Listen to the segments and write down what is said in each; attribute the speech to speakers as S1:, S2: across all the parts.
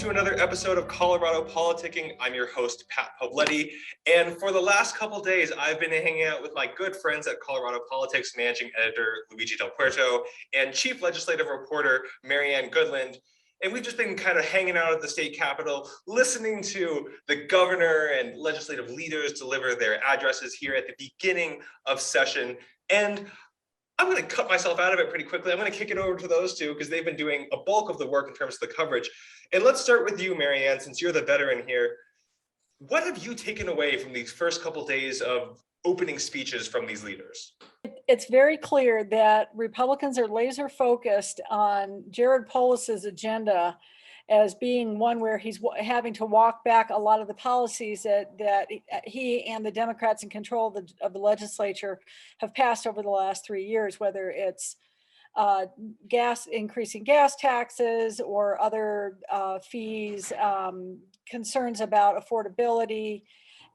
S1: to another episode of Colorado Politicking. I'm your host, Pat Poblete. And for the last couple days, I've been hanging out with my good friends at Colorado Politics, Managing Editor Luige del Puerto and Chief Legislative Reporter Marianne Goodland. And we've just been kind of hanging out at the state capitol, listening to the governor and legislative leaders deliver their addresses here at the beginning of session. And I'm going to cut myself out of it pretty quickly. I'm going to kick it over to those two because they've been doing a bulk of the work in terms of the coverage. And let's start with you, Marianne, since you're the veteran here. What have you taken away from these first couple days of opening speeches from these leaders?
S2: It's very clear that Republicans are laser focused on Jared Polis's agenda as being one where he's having to walk back a lot of the policies that he and the Democrats in control of the legislature have passed over the last 3 years, whether it's increasing gas taxes or other fees, concerns about affordability.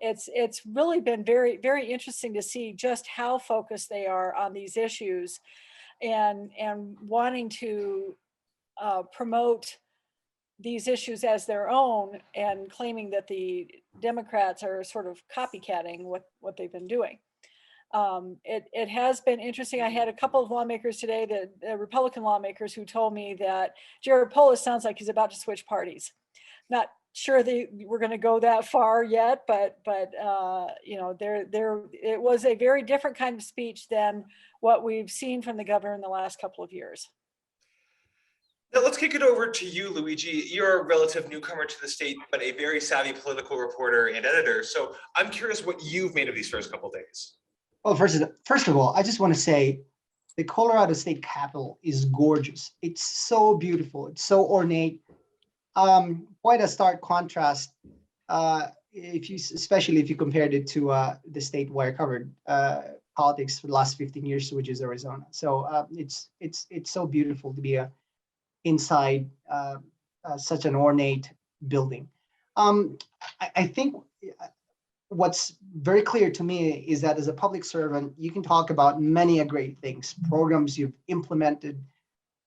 S2: It's really been very, very interesting to see just how focused they are on these issues and wanting to promote these issues as their own and claiming that the Democrats are sort of copycatting what they've been doing. It has been interesting. I had a couple of lawmakers today, the Republican lawmakers, who told me that Jared Polis sounds like he's about to switch parties. Not sure we're going to go that far yet, but you know, it was a very different kind of speech than what we've seen from the governor in the last couple of years.
S1: Now let's kick it over to you, Luigi. You're a relative newcomer to the state, but a very savvy political reporter and editor. So I'm curious what you've made of these first couple of days.
S3: Well, first of all, I just want to say the Colorado State Capitol is gorgeous. It's so beautiful. It's so ornate. Quite a stark contrast, especially if you compared it to the state where I covered politics for the last 15 years, which is Arizona. So it's so beautiful to be inside such an ornate building. I think what's very clear to me is that as a public servant, you can talk about many great things, programs you've implemented,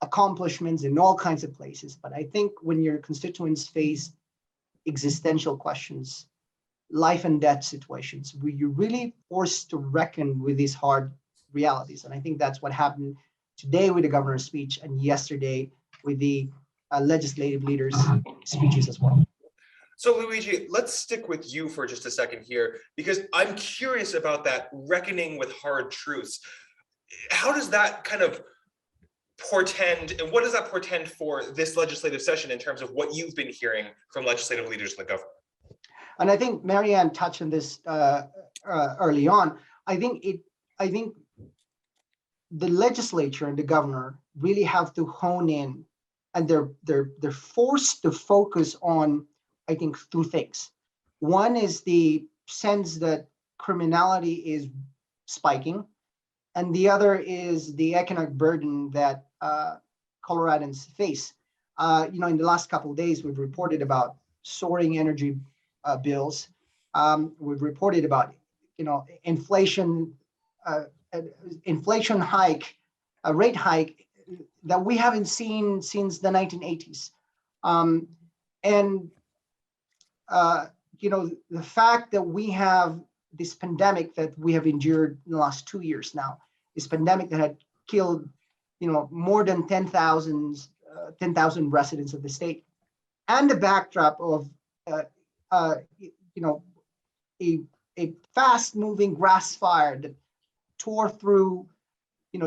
S3: accomplishments in all kinds of places. But I think when your constituents face existential questions, life and death situations, where you're really forced to reckon with these hard realities. And I think that's what happened today with the governor's speech and yesterday with the legislative leaders' speeches as well.
S1: So Luigi, let's stick with you for just a second here, because I'm curious about that reckoning with hard truths. How does that kind of portend, and what does that portend for this legislative session in terms of what you've been hearing from legislative leaders in the government?
S3: And I think Marianne touched on this early on. I think the legislature and the governor really have to hone in, and they're forced to focus on, I think, two things. One is the sense that criminality is spiking, and the other is the economic burden that Coloradans face. In the last couple of days, we've reported about soaring energy bills. We've reported about, inflation hike, a rate hike that we haven't seen since the 1980s. The fact that we have this pandemic that we have endured in the last 2 years now, this pandemic that had killed, more than 10,000 residents of the state, and the backdrop of, a fast-moving grass fire that tore through,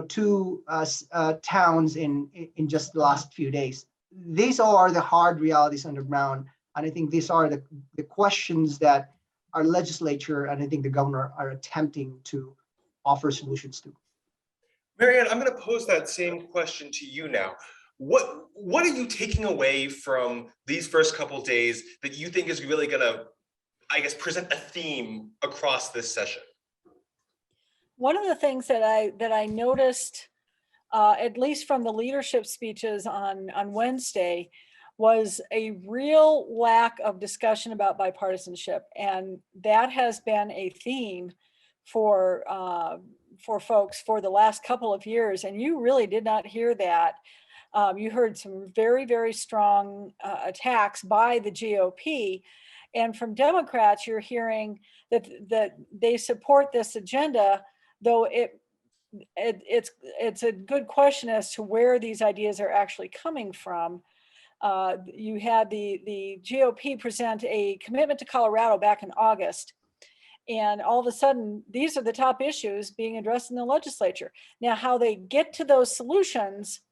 S3: two towns in just the last few days. These are the hard realities on the ground, and I think these are the questions that our legislature and I think the governor are attempting to offer solutions to.
S1: Marianne, I'm going to pose that same question to you now. What are you taking away from these first couple of days that you think is really going to, present a theme across this session?
S2: One of the things that I noticed, at least from the leadership speeches on Wednesday, was a real lack of discussion about bipartisanship, and that has been a theme for folks for the last couple of years, and you really did not hear that You heard some very, very strong attacks by the GOP. And from Democrats, you're hearing that they support this agenda, though it's a good question as to where these ideas are actually coming from. You had the GOP present a commitment to Colorado back in August. And all of a sudden, these are the top issues being addressed in the legislature. Now, how they get to those solutions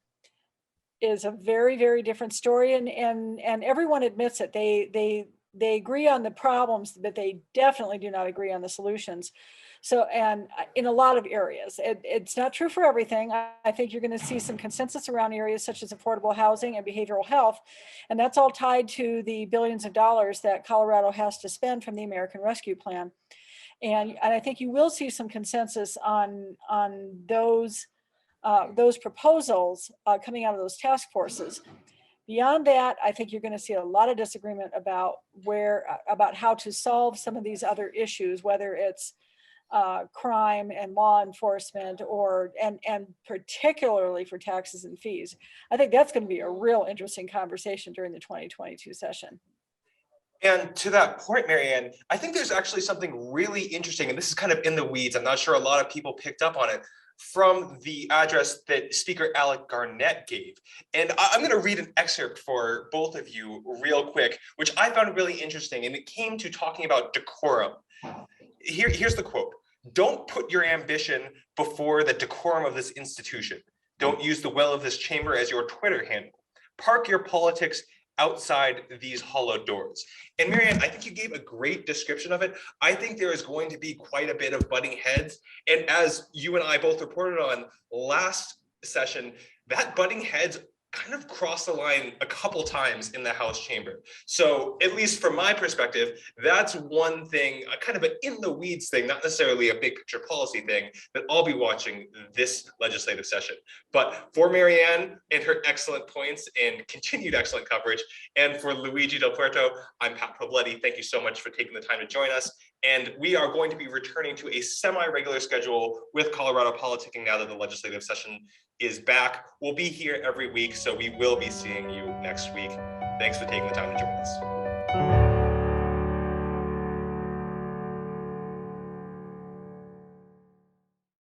S2: is a very, very different story. And everyone admits it. They agree on the problems, but they definitely do not agree on the solutions. So, and in a lot of areas, it's not true for everything. I think you're going to see some consensus around areas such as affordable housing and behavioral health. And that's all tied to the billions of dollars that Colorado has to spend from the American Rescue Plan. And I think you will see some consensus on those proposals coming out of those task forces. Beyond that, I think you're going to see a lot of disagreement about how to solve some of these other issues, whether it's crime and law enforcement, and particularly for taxes and fees. I think that's going to be a real interesting conversation during the 2022 session.
S1: And to that point, Marianne, I think there's actually something really interesting, and this is kind of in the weeds. I'm not sure a lot of people picked up on it from the address that Speaker Alec Garnett gave. And I'm going to read an excerpt for both of you real quick, which I found really interesting. And it came to talking about decorum. Here's the quote. "Don't put your ambition before the decorum of this institution. Don't use the well of this chamber as your Twitter handle. Park your politics outside these hollow doors." And Marianne, I think you gave a great description of it. I think there is going to be quite a bit of butting heads. And as you and I both reported on last session, that butting heads kind of crossed the line a couple times in the House chamber. So at least from my perspective, that's one thing, kind of an in the weeds thing, not necessarily a big picture policy thing, that I'll be watching this legislative session. But for Marianne and her excellent points and continued excellent coverage, and for Luige del Puerto, I'm Pat Poblete. Thank you so much for taking the time to join us. And we are going to be returning to a semi-regular schedule with Colorado Politicking now that the legislative session is back. We'll be here every week, so we will be seeing you next week. Thanks for taking the time to join us.